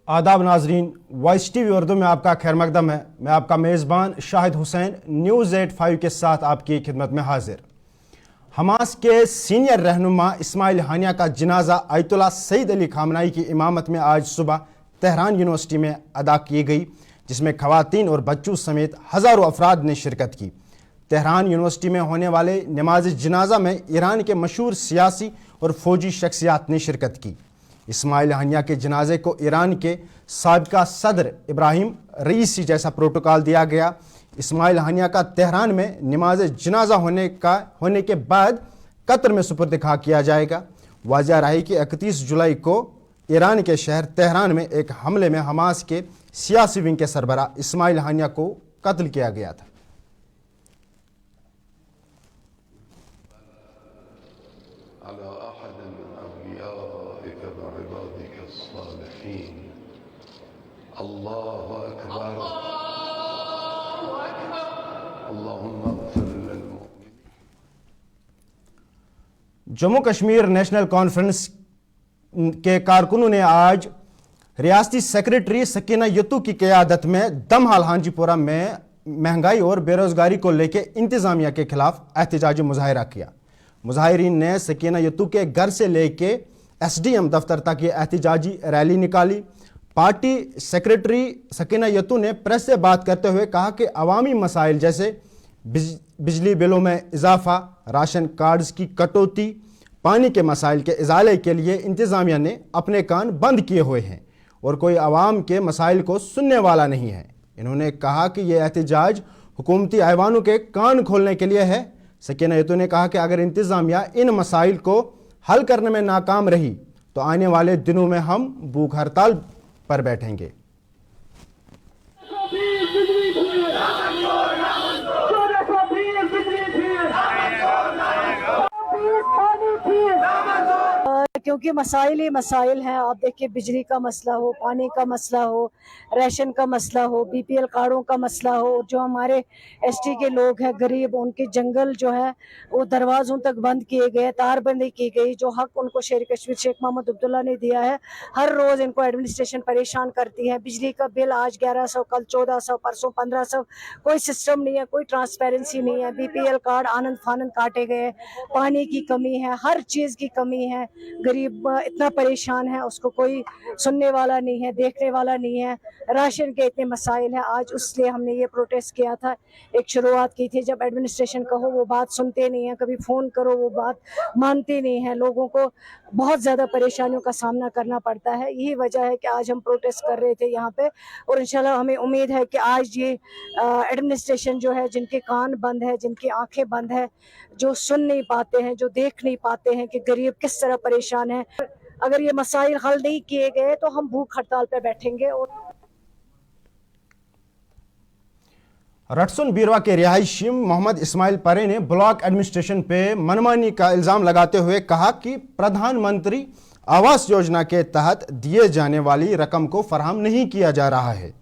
आदाब नाजरीन, voice TV Urdu में आपका खैर मकदम है। मैं आपका मेज़बान शाहिद हुसैन न्यूज़ 85 के साथ आपकी खिदमत में हाजिर। हमास के सीनियर रहनुमा इस्माइल हानिया का जनाजा आयतुल्लाह सईद अली खामनाई की इमामत में आज सुबह तेहरान यूनिवर्सिटी में अदा की गई, जिसमें खवातीन और बच्चों समेत हज़ारों अफराद ने शिरकत की। तेहरान यूनिवर्सिटी में होने वाले नमाज जनाजा में ईरान के मशहूर सियासी और फौजी शख्सियात ने शिरकत की। इस्माइल हानिया के जनाजे को ईरान के साबिका सदर इब्राहिम रईसी जैसा प्रोटोकॉल दिया गया। इस्माइल हानिया का तेहरान में नमाज जनाजा होने के बाद कतर में सुपुर्द खा किया जाएगा। वाज़ेह रही कि 31 जुलाई को ईरान के शहर तेहरान में एक हमले में हमास के सियासी विंग के सरबराह इस्माइल हानिया को कत्ल किया गया था। जम्मू कश्मीर नेशनल कॉन्फ्रेंस के कारकुनों ने आज रियासती सेक्रेटरी सकीना यत्तू की क़यादत में दमहाल हांजीपुरा में महंगाई और बेरोजगारी को लेकर इंतजामिया के खिलाफ एहतजाजी मुजाहिरा किया। मुजाहिरीन ने सकीना यत्तू के घर से लेके SDM दफ्तर तक ये एहतजाजी रैली निकाली। पार्टी सेक्रेटरी सकीना यत्तू ने प्रेस से बात करते हुए कहा कि अवामी मसाइल जैसे बिजली बिलों में इजाफा, राशन कार्ड्स की कटौती, पानी के मसाइल के इजाले के लिए इंतज़ामिया ने अपने कान बंद किए हुए हैं और कोई अवाम के मसाइल को सुनने वाला नहीं है। इन्होंने कहा कि यह एहतजाज हुकूमती ऐवानों के कान खोलने के लिए है। सकीना यत्तू ने कहा कि अगर इंतज़ामिया इन मसाइल को हल करने में नाकाम रही तो आने वाले दिनों में हम भूख हड़ताल पर बैठेंगे। क्योंकि मसाइल ही मसाइल हैं। आप देखिए, बिजली का मसला हो, पानी का मसला हो, राशन का मसला हो, BPL कार्डों का मसला हो, जो हमारे ST के लोग हैं गरीब, उनके जंगल जो है वो दरवाज़ों तक बंद किए गए, तारबंदी की गई। जो हक उनको शेर कश्मीर शेख मोहम्मद अब्दुल्ला ने दिया है, हर रोज़ इनको एडमिनिस्ट्रेशन परेशान करती है। बिजली का बिल आज 1100, कल 1400, परसों 1500, कोई सिस्टम नहीं है, कोई ट्रांसपेरेंसी नहीं है। BPL कार्ड आनंद फानंद काटे गए, पानी की कमी है, हर चीज़ की कमी है। गरीब इतना परेशान है, उसको कोई सुनने वाला नहीं है, देखने वाला नहीं है। राशन के इतने मसाइल हैं। आज उसलिए हमने ये प्रोटेस्ट किया था, एक शुरुआत की थी। जब एडमिनिस्ट्रेशन कहो वो बात सुनते नहीं है, कभी फ़ोन करो वो बात मानते नहीं है। लोगों को बहुत ज़्यादा परेशानियों का सामना करना पड़ता है। यही वजह है कि आज हम प्रोटेस्ट कर रहे थे यहाँ पे, और इंशाल्लाह हमें उम्मीद है कि आज ये एडमिनिस्ट्रेशन जो है, जिनके कान बंद है, जिनकी आंखें बंद है, जो सुन नहीं पाते हैं, जो देख नहीं पाते हैं कि गरीब किस तरह परेशान है, अगर ये मसाइल हल नहीं किए गए तो हम भूख हड़ताल पे बैठेंगे। और रटसुन बीरवा के रिहायशी मोहम्मद इस्माइल परे ने ब्लॉक एडमिनिस्ट्रेशन पे मनमानी का इल्ज़ाम लगाते हुए कहा कि प्रधानमंत्री आवास योजना के तहत दिए जाने वाली रकम को फराहम नहीं किया जा रहा है।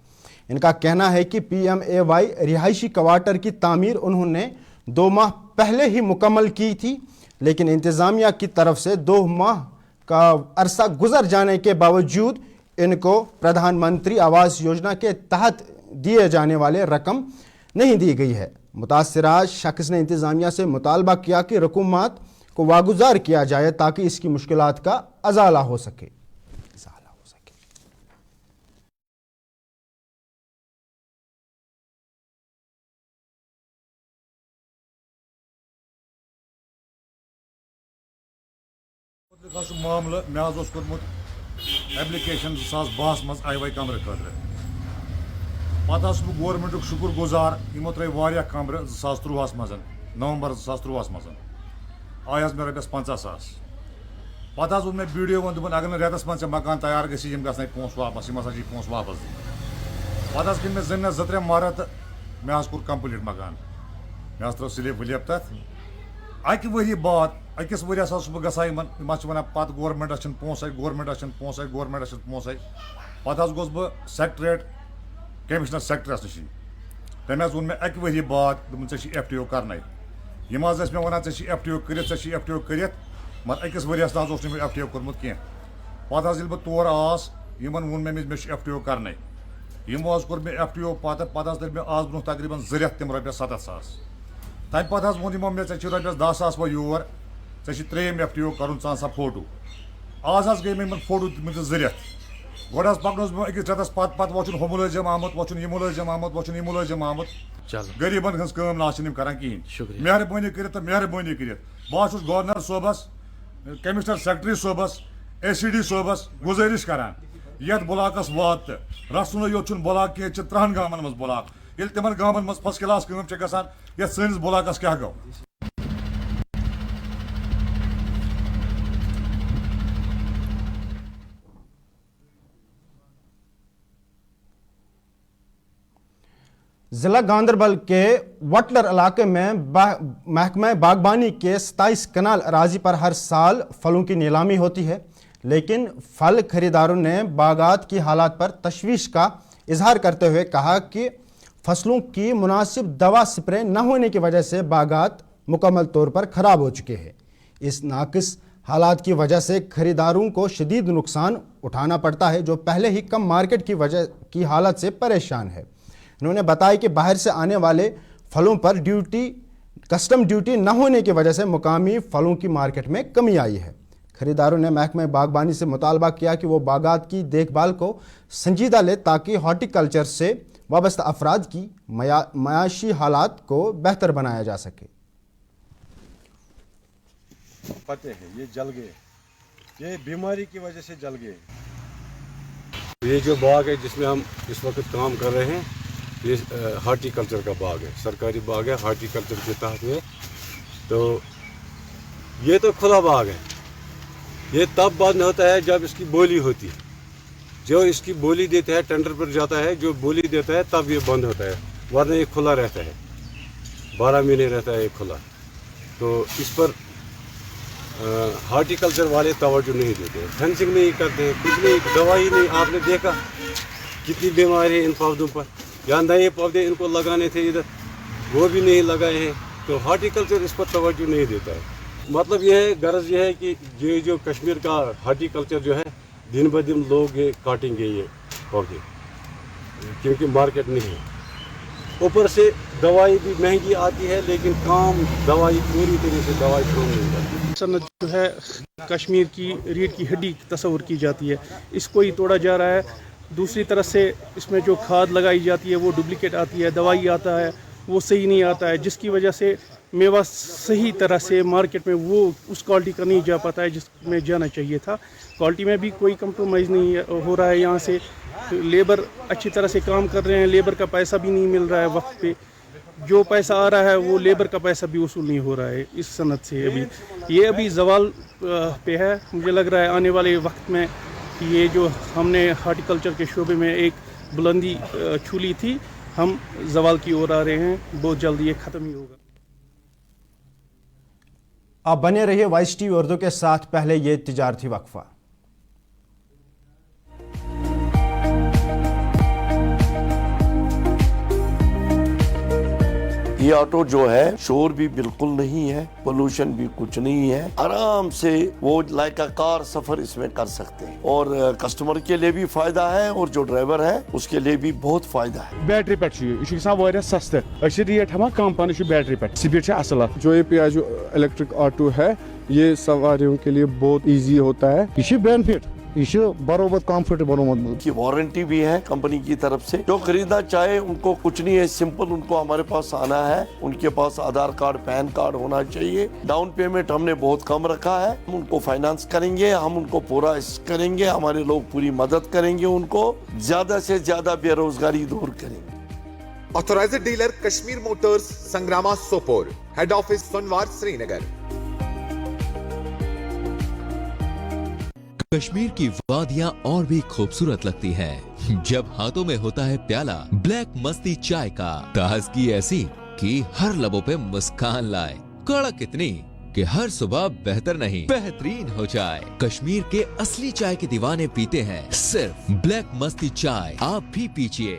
इनका कहना है कि PMAY रिहायशी क्वार्टर की तामीर उन्होंने 2 माह पहले ही मुकम्मल की थी, लेकिन इंतज़ामिया की तरफ से 2 माह का अरसा गुजर जाने के बावजूद इनको प्रधानमंत्री आवास योजना के तहत दिए जाने वाले रकम नहीं दी गई है। मुतासिरा शख्स ने इंतज़ामिया से मुतालबा किया कि रकूमत को वागुजार किया जाए ताकि इसकी मुश्किलात का अजाला हो सके। मामला मे कोर्मुत एप्लिकेशन 2012 मज IY कमर खतर पत् बह गवर्नमेंट शुक्र गुजार यमो त्रे कमर 2013 मज नवंबर 2013 मज आय मे रपस 50,000 पत् वो मे BDO वो दोपन अगर रेतस मज मकान तैयार गम गई पोस वापस यम पोस वापस दिन पत् कन मे जमीन 2-3 मरह तो मे कोर कम्प्लीट मकान मे त्रो स्लिप विलिप तथ अकि वरी बाद अकिस वरियस बह गसान वन पत् गवर्नमेंटस पोस गवर्नमेंटस पोस गवर्नमेंटस पोस पत् गोस बह सेक्रेटरेट कमिश्नर सेक्रेटरस नश तमें वोन मे अकि वरी बाद चे FTO कर यम मे वन चे FTO कर FTO कर मगर अकिस वरियस ना FTO कोर्मुत कह पत् बह तौर आस यमन वोन मे FTO करने यमो कोर मे FTO पत दिल मे आज ब्रोह तकरीबन 2 रेत तम रॉपियस 70,000 तम पे वोन यमो मे चे रॉपियस 10,000 वो योर चे त्रेम FTO कर सा फोटो आज गई मे फोटो दिम 2 रेत गोड़ पकनस बह अकिस रेतस पत वोचन हो मुलजिम आमुत वोचन यह मुलजिम आमुत वोचन यह मुलजिम आमुत गरीबन हज कम ना करान कहें मेहरबानी कर मेहरबानी कर बहुत governor Sobers commissioner secretary Sobers ACD Sobers गुजारिश करान ये ब्लाकस वात रसुन योत ब्लाक कह 3 गामन मज ब्लाक ये तिमन गामन मज फर्स्ट क्लास कम गसान ये सैनिस ब्लाकस क्या गो जिला गांधरबल के वटलर इलाके में महकमा बागबानी के 27 कनाल अराजी पर हर साल फलों की नीलामी होती है, लेकिन फल खरीदारों ने बागात की हालात पर तशवीश का इजहार करते हुए कहा कि फसलों की मुनासिब दवा स्प्रे न होने की वजह से बागात मुकम्मल तौर पर ख़राब हो चुके हैं। इस नाकिस हालात की वजह से खरीदारों को शदीद नुकसान उठाना पड़ता है, जो पहले ही कम मार्केट की वजह की हालत से परेशान है। उन्होंने बताया कि बाहर से आने वाले फलों पर कस्टम ड्यूटी न होने की वजह से मुकामी फलों की मार्केट में कमी आई है। खरीदारों ने महकमा बागबानी से मुतालबा किया कि वो बागात की देखभाल को संजीदा ले ताकि हॉर्टिकल्चर से वाबस्ता अफराद की मयाशी हालात को बेहतर बनाया जा सके। पते हैं ये जल गए, ये बीमारी की वजह से जल गए। ये जो बाग है जिसमें हम इस वक्त काम कर रहे हैं, ये हार्टिकल्चर का बाग है, सरकारी बाग है, हार्टिकल्चर के तहत है। तो ये तो खुला बाग है, ये तब बंद होता है जब इसकी बोली होती है। जो इसकी बोली देता है, टेंडर पर जाता है, जो बोली देता है तब ये बंद होता है, वरना ये खुला रहता है, 12 महीने रहता है ये खुला। तो इस पर हार्टिकल्चर वाले तवज्जो नहीं देते, फेंसिंग नहीं करते, कुछ नहीं, दवाई नहीं। आपने देखा कितनी बीमारी है इन पौधों पर, या नए पौधे इनको लगाने थे इधर, वो भी नहीं लगाए हैं। तो हार्टिकल्चर इस पर तवज्जो नहीं देता है। मतलब यह है, गरज ये है कि ये जो कश्मीर का हार्टिकल्चर जो है, दिन ब दिन लोग ये काटेंगे ये पौधे, क्योंकि मार्केट नहीं है। ऊपर से दवाई भी महंगी आती है, लेकिन काम दवाई पूरी तरह से दवाई काम नहीं करती। सनत जो है कश्मीर की रीढ़ की हड्डी तस्वर की जाती है, इसको ही तोड़ा जा रहा है। दूसरी तरफ से इसमें जो खाद लगाई जाती है वो डुप्लीकेट आती है, दवाई आता है वो सही नहीं आता है, जिसकी वजह से मेवा सही तरह से मार्केट में वो उस क्वालिटी का नहीं जा पाता है जिसमें जाना चाहिए था। क्वालिटी में भी कोई कंप्रोमाइज़ नहीं हो रहा है। यहाँ से लेबर अच्छी तरह से काम कर रहे हैं, लेबर का पैसा भी नहीं मिल रहा है वक्त पे। जो पैसा आ रहा है वो लेबर का पैसा भी वसूल नहीं हो रहा है इस सनत से। अभी जवाल पे है। मुझे लग रहा है आने वाले वक्त में ये जो हमने हार्टिकल्चर के शोबे में एक बुलंदी छू ली थी, हम जवाल की ओर आ रहे हैं, बहुत जल्द ये ख़त्म ही होगा। आप बने रहिए वाइस टीवी उर्दू के साथ। पहले ये तिजारती वक्फा। ये ऑटो जो है शोर भी बिल्कुल नहीं है, पोल्यूशन भी कुछ नहीं है, आराम से वो लाइक अ कार सफर इसमें कर सकते हैं और कस्टमर के लिए भी फायदा है और जो ड्राइवर है उसके लिए भी बहुत फायदा है। बैटरी पे सस्ते रेट हम कम पान बैटरी पे स्पीड असल। जो ये जो इलेक्ट्रिक ऑटो है ये सवारियों के लिए बहुत इजी होता है, ये बेनिफिट, ये बरोबर कंफर्टेबल की वारंटी भी है कंपनी की तरफ से। जो खरीदना चाहे उनको कुछ नहीं है, सिंपल उनको हमारे पास आना है, उनके पास आधार कार्ड पैन कार्ड होना चाहिए। डाउन पेमेंट हमने बहुत कम रखा है, हम उनको फाइनेंस करेंगे, हम उनको पूरा करेंगे, हमारे लोग पूरी मदद करेंगे, उनको ज्यादा से ज्यादा बेरोजगारी दूर करेंगे। Authorised dealer Kashmir motors, Sangrama Sopore, head office Sonwar Srinagar. Kashmir की वादियां और भी खूबसूरत लगती हैं जब हाथों में होता है प्याला ब्लैक मस्ती चाय का। ताजगी ऐसी कि हर लबों पे मुस्कान लाए, कड़क इतनी कि हर सुबह बेहतर नहीं बेहतरीन हो जाए। कश्मीर के असली चाय के दीवाने पीते हैं सिर्फ ब्लैक मस्ती चाय, आप भी पीजिए।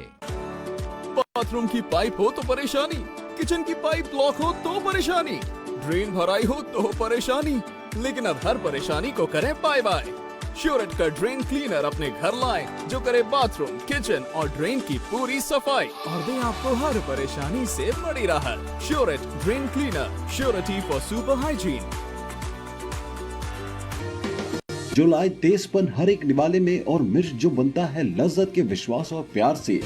बाथरूम की पाइप हो तो परेशानी, किचन की पाइप ब्लॉक हो तो परेशानी, ड्रेन भराई हो तो परेशानी, लेकिन अब हर परेशानी को करें बाय बाय। श्योरेट का ड्रेन क्लीनर अपने घर लाएं जो करे बाथरूम, किचन और ड्रेन की पूरी सफाई और दे आपको हर परेशानी से बड़ी राहत। श्योरेट drain cleaner, surety for super hygiene. जो लाए तेजपन हर एक निवाले में और मिर्च जो बनता है लज्जत के विश्वास और प्यार से।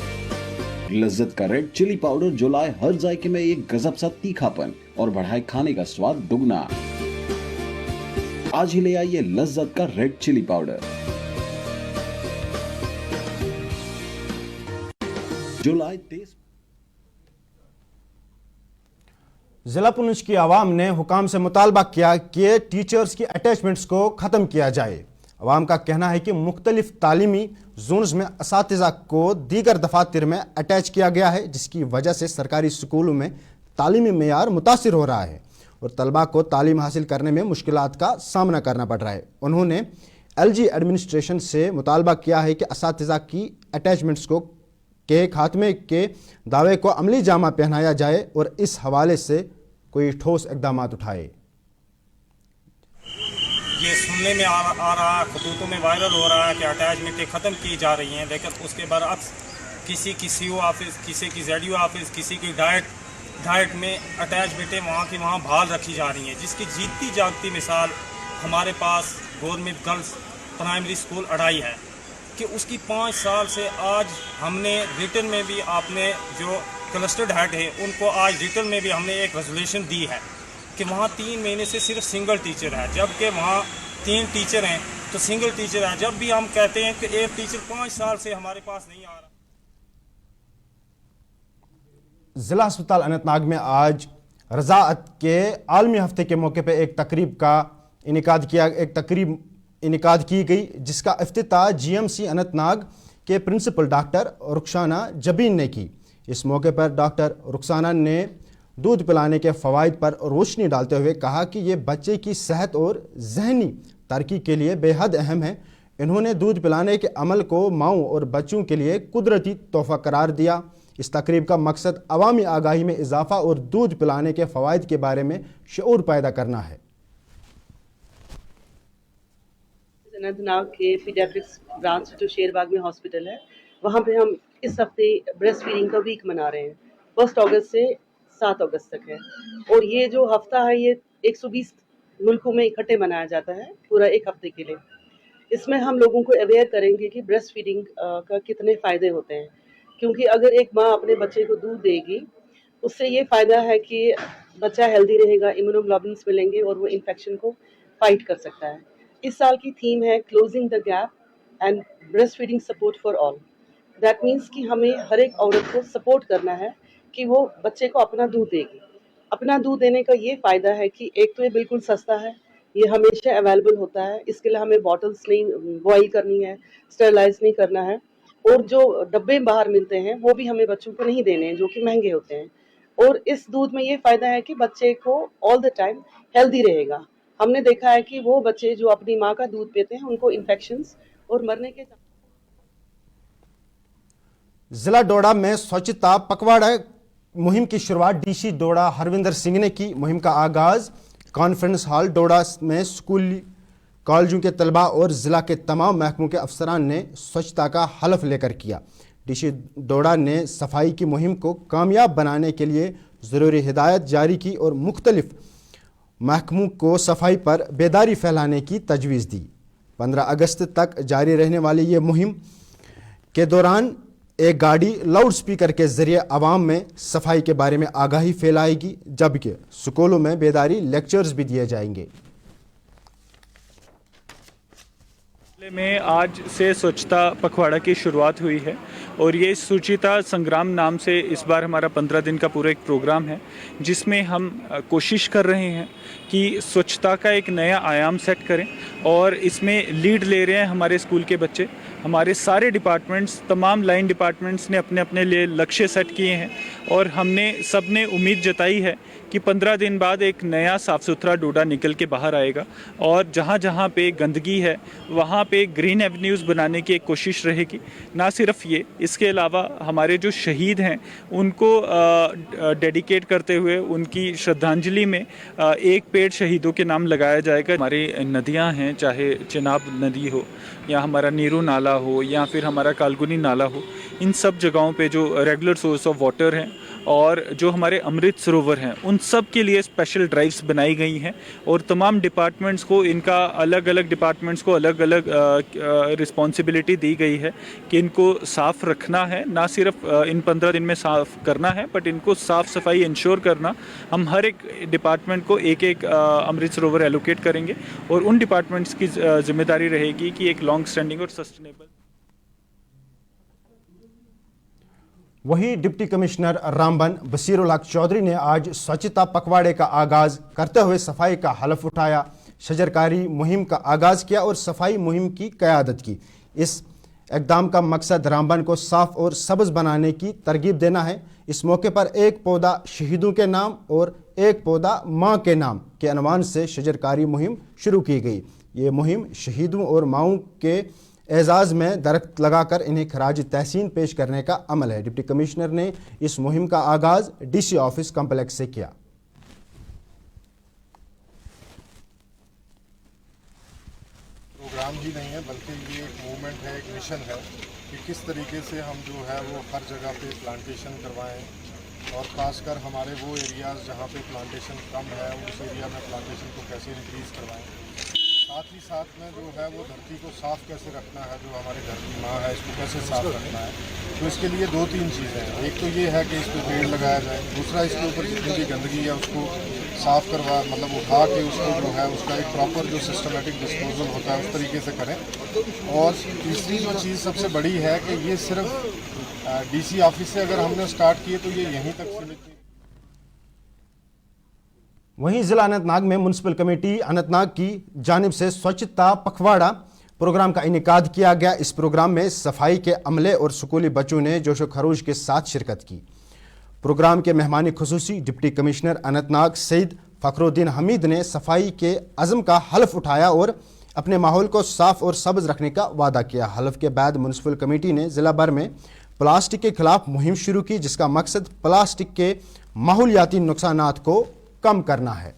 लज्जत का रेड चिली पाउडर जो लाए हर जायके में एक गजब सा तीखापन और बढ़ाए खाने का स्वाद दुगना। आज ही ले आइए लज्जत का रेड चिली पाउडर जो लाए तेज। जिला पुंछ की आवाम ने हुकाम से मुतालबा किया कि टीचर्स की अटैचमेंट्स को ख़त्म किया जाए। अवाम का कहना है कि मुख्तलिफ तालीमी जोन्स में असातिज़ा को दीगर दफातर में अटैच किया गया है, जिसकी वजह से सरकारी स्कूलों में तालीमी मेयार मुतासिर हो रहा है और तलबा को तालीम हासिल करने में मुश्किलात का सामना करना पड़ रहा है। उन्होंने LG एडमिनिस्ट्रेशन से मुतालबा किया है कि असातिज़ा की अटैचमेंट्स के खात्मे के दावे को अमली जामा पहनाया जाए और इस हवाले से कोई ठोस इक़दाम उठाए। ये सुनने में आ रहा है, खतूतों में वायरल हो रहा है कि अटैचमेंटें ख़त्म की जा रही हैं, लेकिन उसके बरअक्स किसी की CO ऑफिस, किसी की ZU ऑफिस, किसी की डाइट में अटैचमेंटें वहाँ की वहाँ बहाल रखी जा रही हैं, जिसकी जीतती जागती मिसाल हमारे पास गवर्नमेंट गर्ल्स प्राइमरी स्कूल अढ़ाई है कि उसकी 5 साल से आज हमने रिटर्न में भी आपने जो क्लस्टर्ड हेड है उनको आज रिटर्न में भी हमने एक रेजोल्यूशन दी है कि वहाँ 3 महीने से सिर्फ सिंगल टीचर है, जबकि वहाँ 3 टीचर हैं तो सिंगल टीचर है। जब भी हम कहते हैं कि एक टीचर 5 साल से हमारे पास नहीं आ रहा। जिला अस्पताल अनंतनाग में आज रज़ाअत के आलमी हफ्ते के मौके पर एक तकरीब इनेकाद की गई, जिसका इफ्तिताह GMC अनंतनाग के प्रिंसिपल डॉक्टर रुखसाना जबीन ने की। इस मौके पर डॉक्टर रुखसाना ने दूध पिलाने के फ़वाइद पर रोशनी डालते हुए कहा कि ये बच्चे की सेहत और जहनी तरक्की के लिए बेहद अहम है। इन्होंने दूध पिलाने के अमल को माओं और बच्चों के लिए कुदरती तोहफ़ा करार दिया। इस तकरीब का मकसद अवामी आगाही में इजाफा और दूध पिलाने के फ़वाइद के बारे में शऊर पैदा करना है। अनंतनाग के पीडियाट्रिक्स ब्रांच जो शेरबाग में हॉस्पिटल है, वहाँ पे हम इस हफ्ते ब्रेस्ट फीडिंग का वीक मना रहे हैं। 1 अगस्त से 7 अगस्त तक है और ये जो हफ्ता है ये 120 मुल्कों में इकट्ठे मनाया जाता है पूरा एक हफ्ते के लिए। इसमें हम लोगों को अवेयर करेंगे कि ब्रेस्ट फीडिंग का कितने फ़ायदे होते हैं, क्योंकि अगर एक माँ अपने बच्चे को दूध देगी उससे ये फ़ायदा है कि बच्चा हेल्दी रहेगा, इम्यूनोग्लोबुलिन्स मिलेंगे और वो इन्फेक्शन को फाइट कर सकता है। इस साल की थीम है closing the gap and breast feeding support for all. That means कि हमें हर एक औरत को सपोर्ट करना है कि वो बच्चे को अपना दूध देगी। अपना दूध देने का ये फ़ायदा है कि एक तो ये बिल्कुल सस्ता है, ये हमेशा अवेलेबल होता है, इसके लिए हमें बॉटल्स नहीं बॉयल करनी है, स्टरलाइज नहीं करना है, और जो डब्बे बाहर मिलते हैं वो भी हमें बच्चों को नहीं देने हैं जो कि महंगे होते हैं। और इस दूध में ये फ़ायदा है कि बच्चे को ऑल द टाइम हेल्दी रहेगा। हमने देखा है कि वो बच्चे जो अपनी माँ का दूध पीते हैं उनको इन्फेक्शंस और मरने के। जिला डोडा में स्वच्छता पखवाड़ा मुहिम की शुरुआत DC डोडा हरविंदर सिंह ने की। मुहिम का आगाज कॉन्फ्रेंस हॉल डोडा में स्कूली कॉलेजों के तलबा और ज़िला के तमाम महकमों के अफसरान ने स्वच्छता का हलफ लेकर किया। DC डोडा ने सफाई की मुहिम को कामयाब बनाने के लिए ज़रूरी हिदायत जारी की और मुख्तलिफ महकमों को सफाई पर बेदारी फैलाने की तजवीज़ दी। 15 अगस्त तक जारी रहने वाली ये मुहिम के दौरान एक गाड़ी लाउड स्पीकर के ज़रिए आवाम में सफाई के बारे में आगाही फैलाएगी, जबकि स्कूलों में बेदारी लेक्चर्स भी दिए जाएंगे। में आज से स्वच्छता पखवाड़ा की शुरुआत हुई है और ये शुचिता संग्राम नाम से इस बार हमारा 15 दिन का पूरा एक प्रोग्राम है, जिसमें हम कोशिश कर रहे हैं कि स्वच्छता का एक नया आयाम सेट करें और इसमें लीड ले रहे हैं हमारे स्कूल के बच्चे। हमारे सारे डिपार्टमेंट्स, तमाम लाइन डिपार्टमेंट्स ने अपने अपने लिए लक्ष्य सेट किए हैं और हमने सब ने उम्मीद जताई है कि 15 दिन बाद एक नया साफ़ सुथरा डोडा निकल के बाहर आएगा और जहाँ जहाँ पे गंदगी है वहाँ पे ग्रीन एवेन्यूज़ बनाने की एक कोशिश रहेगी। ना सिर्फ ये, इसके अलावा हमारे जो शहीद हैं उनको डेडिकेट करते हुए उनकी श्रद्धांजलि में एक पेड़ शहीदों के नाम लगाया जाएगा। हमारी नदियाँ हैं, चाहे चिनाब नदी हो या हमारा नीरू नाला हो या फिर हमारा कालगुनी नाला हो, इन सब जगहों पे जो रेगुलर सोर्स ऑफ वाटर हैं और जो हमारे अमृत सरोवर हैं उन सब के लिए स्पेशल ड्राइव्स बनाई गई हैं और तमाम डिपार्टमेंट्स को अलग अलग रिस्पॉन्सिबिलिटी दी गई है कि इनको साफ़ रखना है। ना सिर्फ इन 15 दिन में साफ़ करना है बट इनको साफ़ सफाई इंश्योर करना। हम हर एक डिपार्टमेंट को एक अमृत सरोवर एलोकेट करेंगे और उन डिपार्टमेंट्स की जिम्मेदारी रहेगी कि एक लॉन्ग स्टैंडिंग और सस्टेनेबल। वहीं डिप्टी कमिश्नर रामबन बसीरुल हक चौधरी ने आज स्वच्छता पखवाड़े का आगाज करते हुए सफाई का हलफ उठाया, शजरकारी मुहिम का आगाज किया और सफाई मुहिम की क़यादत की। इस इक़दाम का मकसद रामबन को साफ और सब्ज़ बनाने की तरगीब देना है। इस मौके पर एक पौधा शहीदों के नाम और एक पौधा माँ के नाम के अनवान से शजरकारी मुहिम शुरू की गई। ये मुहिम शहीदों और माओं के एजाज़ में दरख्त लगाकर इन्हें खराज तहसीन पेश करने का अमल है। डिप्टी कमिश्नर ने इस मुहिम का आगाज़ DC ऑफिस कम्प्लेक्स से किया। प्रोग्राम ही नहीं है बल्कि ये एक मूवमेंट है, एक मिशन है कि किस तरीके से हम जो है वो हर जगह पे प्लांटेशन करवाएं और ख़ासकर हमारे वो एरियाज़ जहाँ पे प्लांटेशन कम है उस एरिया में प्लांटेशन को कैसे इंक्रीज़ करवाएं। साथ ही साथ में जो है वो धरती को साफ़ कैसे रखना है, जो हमारे घर की माँ है इसको कैसे साफ़ रखना है। तो इसके लिए 2-3 चीज़ें हैं। एक तो ये है कि इस पर पेड़ लगाया जाए, दूसरा इसके ऊपर जितनी भी गंदगी है उसको साफ़ करवा उठा के उसको जो है उसका एक प्रॉपर जो सिस्टमेटिक डिस्पोजल होता है उस तरीके से करें। और तीसरी जो चीज़ सबसे बड़ी है कि ये सिर्फ DC ऑफिस से अगर हमने स्टार्ट किए तो ये यहीं तक सीमित नहीं। वहीं जिला अनंतनाग में म्युनिसिपल कमेटी अनंतनाग की जानिब से स्वच्छता पखवाड़ा प्रोग्राम का इनेकाद किया गया। इस प्रोग्राम में सफाई के अमले और स्कूली बच्चों ने जोशो खरोश के साथ शिरकत की। प्रोग्राम के मेहमानी खुसूसी डिप्टी कमिश्नर अनंतनाग सईद फखरुद्दीन हमीद ने सफाई के अज़म का हलफ उठाया और अपने माहौल को साफ और सब्ज़ रखने का वादा किया। हलफ के बाद म्युनिसिपल कमेटी ने ज़िला भर में प्लास्टिक के खिलाफ मुहिम शुरू की, जिसका मकसद प्लास्टिक के माहौलियाती नुकसानात को कम करना है।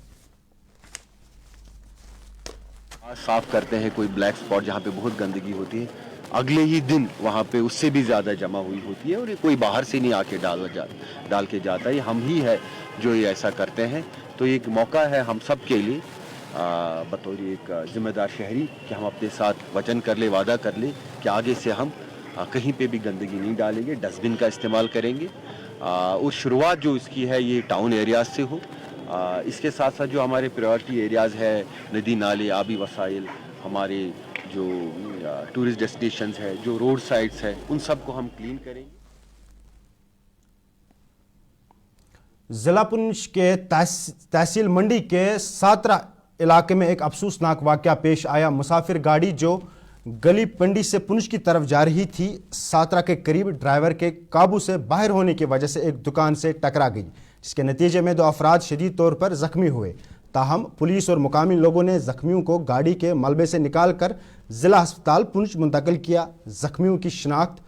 साफ करते हैं कोई ब्लैक स्पॉट जहाँ पे बहुत गंदगी होती है, अगले ही दिन वहाँ पे उससे भी ज़्यादा जमा हुई होती है और ये कोई बाहर से नहीं आके डाल के जाता है। ये हम ही है जो ये ऐसा करते हैं। तो ये एक मौका है हम सब के लिए बतौर एक जिम्मेदार शहरी कि हम अपने साथ वचन कर ले, वादा कर ले कि आगे से हम कहीं पे भी गंदगी नहीं डालेंगे, डस्टबिन का इस्तेमाल करेंगे। और शुरुआत जो इसकी है ये टाउन एरियाज से हो। इसके साथ साथ जो हमारे प्रायोरिटी एरियाज़ है, नदी नाले, आबी वसाइल, हमारे जो टूरिस्ट डेस्टिनेशंस है, जो रोड साइड्स है, उन सब को हम क्लीन करेंगे। जिला पुंछ के तहसील मंडी के सातरा इलाके में एक अफसोसनाक वाक़या पेश आया। मुसाफिर गाड़ी जो गली पंडी से पुंछ की तरफ जा रही थी, सातरा के करीब ड्राइवर के काबू से बाहर होने की वजह से एक दुकान से टकरा गई, जिसके नतीजे में 2 अफराद शदीद तौर पर जख्मी हुए। ताहम पुलिस और मुकामी लोगों ने जख्मियों को गाड़ी के मलबे से निकालकर जिला अस्पताल पुंछ मुंतकिल किया। जख्मियों की शिनाख्त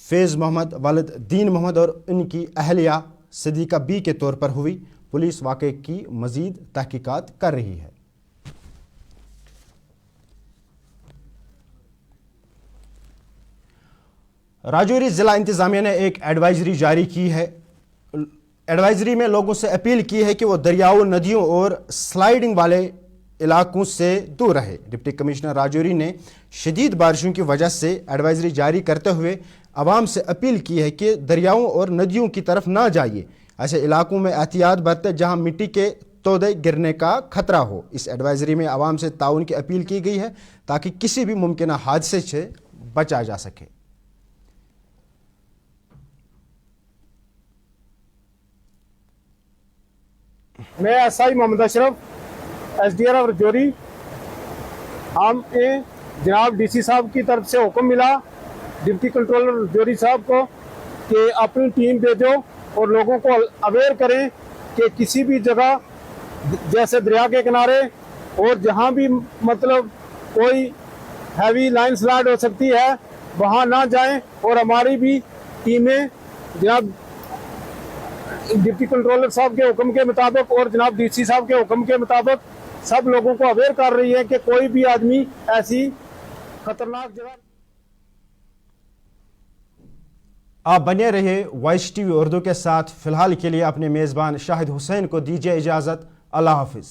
फैज़ मोहम्मद, वालिद दीन मोहम्मद और इनकी अहलिया सदीका बी के तौर पर हुई। पुलिस वाक़े की मज़ीद तहकीकात कर रही है। राजौरी जिला इंतजामिया ने एक एडवाइजरी जारी की है। एडवाइजरी में लोगों से अपील की है कि वो दरियाओं, नदियों और स्लाइडिंग वाले इलाकों से दूर रहे। डिप्टी कमिश्नर राजौरी ने शदीद बारिशों की वजह से एडवाइजरी जारी करते हुए आवाम से अपील की है कि दरियाओं और नदियों की तरफ ना जाइए। ऐसे इलाकों में एहतियात बरतें जहां मिट्टी के तोदे गिरने का खतरा हो। इस एडवाइजरी में आवाम से ताउन की अपील की गई है ताकि किसी भी मुमकिन हादसे से बचा जा सके। मैं SI मोहम्मद अशरफ, SDR राजौरी। हम जनाब DC साहब की तरफ से हुक्म मिला डिप्टी कंट्रोलर राजौरी साहब को कि अपनी टीम भेजो और लोगों को अवेयर करें कि किसी भी जगह जैसे दरिया के किनारे और जहाँ भी मतलब कोई हैवी लाइन स्लाइड हो सकती है वहाँ ना जाएं, और हमारी भी टीमें जनाब डिप्टी कंट्रोलर साहब के हुक्म के मुताबिक और जनाब डीसी साहब के हुक्म के मुताबिक सब लोगों को अवेयर कर रही है कि कोई भी आदमी ऐसी खतरनाक जगह। आप बने रहे वॉइस टीवी उर्दू के साथ। फिलहाल के लिए अपने मेज़बान शाहिद हुसैन को दीजिए इजाज़त। अल्लाह हाफिज़।